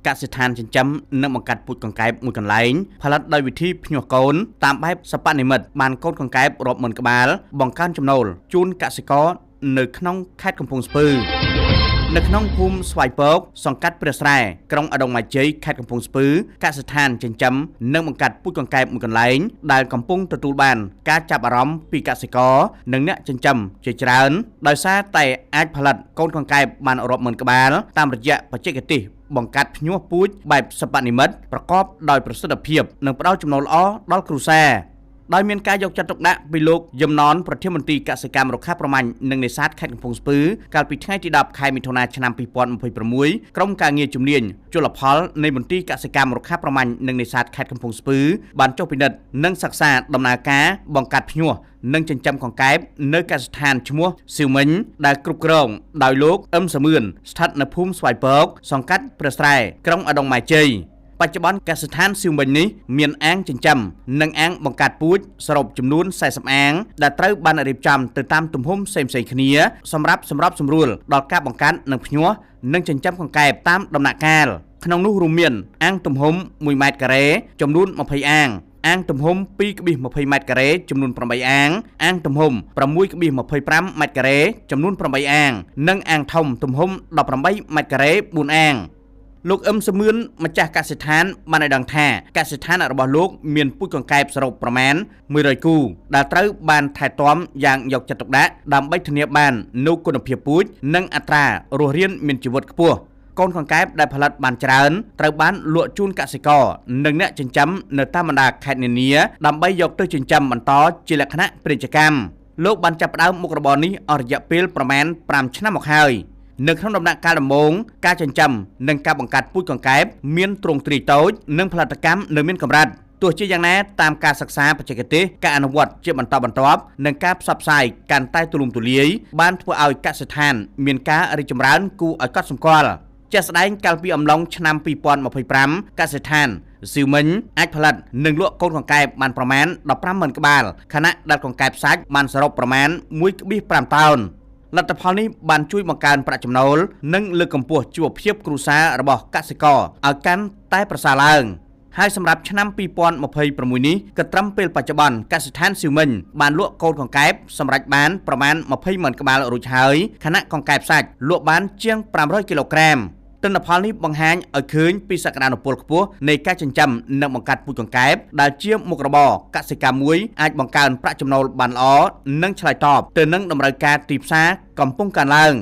កសិដ្ឋានចិញ្ចឹមនិងបង្កាត់ពូជកង្កែបមួយកន្លែងផលិតដោយវិធីភ្ញាស់កូនតាមបែបសិប្បនិម្មិតបានកូនកង្កែបរាប់ម៉ឺនក្បាលបង្កើនចំណូលជូនកសិករនៅក្នុងខេត្តកំពង់ស្ពឺនៅក្នុងភូមិស្វាយពកសង្កាត់ព្រះស្រែក្រុងឧដុង្គមាជ័យខេត្តកំពង់ស្ពឺកសិដ្ឋានចិញ្ចឹមនិងបង្កាត់ពូជកង្កែបមួយកន្លែងដែលកំពុងទទួលបានការចាប់អារម្មណ៍ពីកសិករនិងអ្នកចិញ្ចឹមជាច្រើនដោយសារតែអាចផលិតកូនកង្កែបបានរាប់ម៉ឺនក្បាលតាមរយៈបច្ចេកទេសបង្កាត់ភ្ញាស់ពូជបែបសិប្បនិម្មិតប្រកបដោយប្រសិទ្ធភាពនិងផ្ដល់ចំណូលល្អដល់គ្រួសារដោយមានការយកចិត្តទុកដាក់ពីលោកយមណនប្រធានមន្ត្រីកសិកម្មរុក្ខាប្រមាញ់និងនេសាទខេត្តកំពង់ស្ពឺកាលពីថ្ងៃទី10ខែមិថុនាឆ្នាំ2026ក្រុមការងារជំនាញជលផលនៃមន្ត្រីកសិកម្មរុក្ខាប្រមាញ់និងនេសាទខេត្តកំពង់ស្ពឺបានចុះពិនិត្យនិងសិក្សាដំណើរការបង្កាត់ភ្ញាស់និងចិញ្ចឹមកង្កែបនៅកសិដ្ឋានឈ្មោះស៊ីវមិញដែលគ្រប់គ្រងដោយលោកអឹមសមឿនស្ថិតនៅភូមិស្វាយពកសង្កាត់ព្រះស្រែក្រុងឧដុង្គមាជ័យបច្ចុប្បន្នកសិដ្ឋានស៊ីវមិញនេះមានអាងចិញ្ចឹមនិងអាងបង្កាត់ពូជសរុបចំនួន40អាងដែលត្រូវបានរៀបចំទៅតាមទំហំផ្សេងៗគ្នាសម្រាប់សម្របសម្រួលដល់ការបង្កាត់និងភ្ញាស់និងចិញ្ចឹមកង្កែបតាមដំណាក់កាលក្នុងនោះរួមមានអាងទំហំ1ម៉ែត្រការ៉េចំនួន20អាងអាងទំហំ 2,20 ម៉ែត្រការ៉េចំនួន8អាងអាងទំហំ 6,25 ម៉ែត្រការ៉េចំនួន8អាងនិងអាងធំទំហំ18ម៉ែត្រការ៉េ4អាងលោកអឹមសមឿនម្ចាស់កសិដ្ឋានបានឲ្យដឹងថាកសិដ្ឋានរបស់លោកមានពូជកង្កែបសរុបប្រមាណ100គូដែលត្រូវបានថែទាំយ៉ាងយកចិត្តទុកដាក់ដើម្បីធានាបាននូវគុណភាពពូជនិងអត្រារស់រានមានជីវិតខ្ពស់កូនកង្កែបដែលផលិតបានច្រើនត្រូវបានលក់ជូនកសិករនិងអ្នកចិញ្ចឹមនៅតាមបណ្ដាខេត្តនានាដើម្បីយកទៅចិញ្ចឹមបន្តជាលក្ខណៈពាណិជ្ជកម្មលោកបានចាប់ផ្ដើមមុខរបរនេះអស់រយៈពេលប្រមាណ5ឆ្នាំមកហើយនៅក្នុងដំណាក់កាលដំបូងការចិញ្ចឹមនិងការបង្កាត់ពូជកង្កែបមានទ្រង់ទ្រាយតូចនិងផលិតកម្មនៅមានកម្រិតទោះជាយ៉ាងណាតាមការសិក្សាបច្ចេកទេសការអនុវត្តជាបន្តបន្ទាប់និងការផ្សព្វផ្សាយកាន់តែទូលំទូលាយបានធ្វើឲ្យកសិដ្ឋានមានការរីកចម្រើនគួរឲ្យកត់សម្គាល់ជាក់ស្ដែងកាលពីអំឡុងឆ្នាំ2025កសិដ្ឋានស៊ីវមិញអាចផលិតនិងលក់កូនកង្កែបបានប្រមាណ150,000ក្បាលខណៈដែលកង្កែបសាច់បានសរុបប្រមាណ 1,5 តោនលទ្ធផលនេះបានជួយបង្កើនប្រាក់ចំណូលនិងលើកកម្ពស់ជីវភាពគ្រួសាររបស់កសិករឲ្យកាន់តែប្រសើរឡើងហើយសម្រាប់ឆ្នាំ2026នេះក៏ត្រឹមពេលបច្ចុប្បន្នកសិដ្ឋានស៊ីវមិញបានលក់កូនកង្កែបសម្រេចបានប្រមាណ20,000ក្បាលរួចហើយខណៈកង្កែបសាច់លក់បានជាង500គីឡូក្រាមទិន្នផលនេះបង្ហាញឲ្យឃើញពីសក្តានុពលខ្ពស់នៃការចិញ្ចឹមនិងបង្កាត់ពូជកង្កែបដែលជាមុខរបរកសិកម្មមួយអាចបង្កើនប្រាក់ចំណូលបានល្អនិងឆ្លើយតបទៅនឹងតម្រូវការទីផ្សារកំពុងកើនឡើង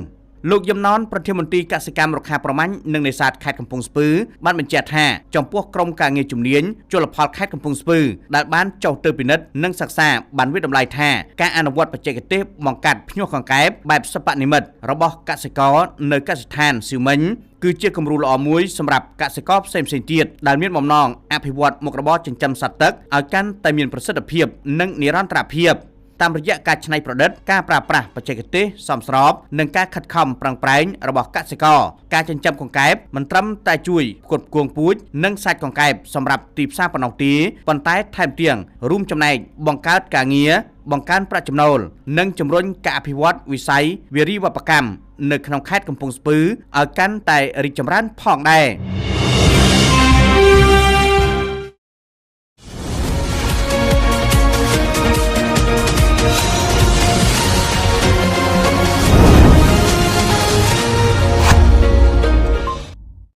លោកយមណនប្រធានមន្ត្រីកសិកម្មរុក្ខាប្រមាញ់និងនេសាទខេត្តកំពង់ស្ពឺបានបញ្ជាក់ថាចំពោះក្រុមការងារជំនាញជលផលខេត្តកំពង់ស្ពឺដែលបានចុះទៅពិនិត្យនិងសិក្សាបានវិតម្លៃថាការអនុវត្តបច្ចេកទេសបង្កាត់ភ្ញាស់កង្កែបបែបសិប្បនិម្មិតរបស់កសិករនៅកសិដ្ឋានស៊ីវមិញគឺជាគំរូល្អមួយសម្រាប់កសិករផ្សេងៗទៀតដែលមានបំណងអភិវឌ្ឍមុខរបរចិញ្ចឹមសត្វទឹកឲ្យកាន់តែមានប្រសិទ្ធភាពនិងនិរន្តរភាពតាមរយៈការច្នៃប្រឌិតការប្រើប្រាស់បច្ចេកទេសសមស្របនិងការខិតខំប្រឹងប្រែងរបស់កសិករការចិញ្ចឹមកង្កែបមិនត្រឹមតែជួយផ្គត់ផ្គង់ពូជនិងសាច់កង្កែបសម្រាប់ទីផ្សារប៉ុណ្ណោះទេប៉ុន្តែថែមទាំងរួមចំណែកបង្កើតការងារបង្កើនប្រាក់ចំណូលនិងជំរុញការអភិវឌ្ឍវិស័យវារីវប្បកម្មនៅក្នុងខេត្តកំពង់ស្ពឺឲ្យកាន់តែរីកចម្រើនផងដែរ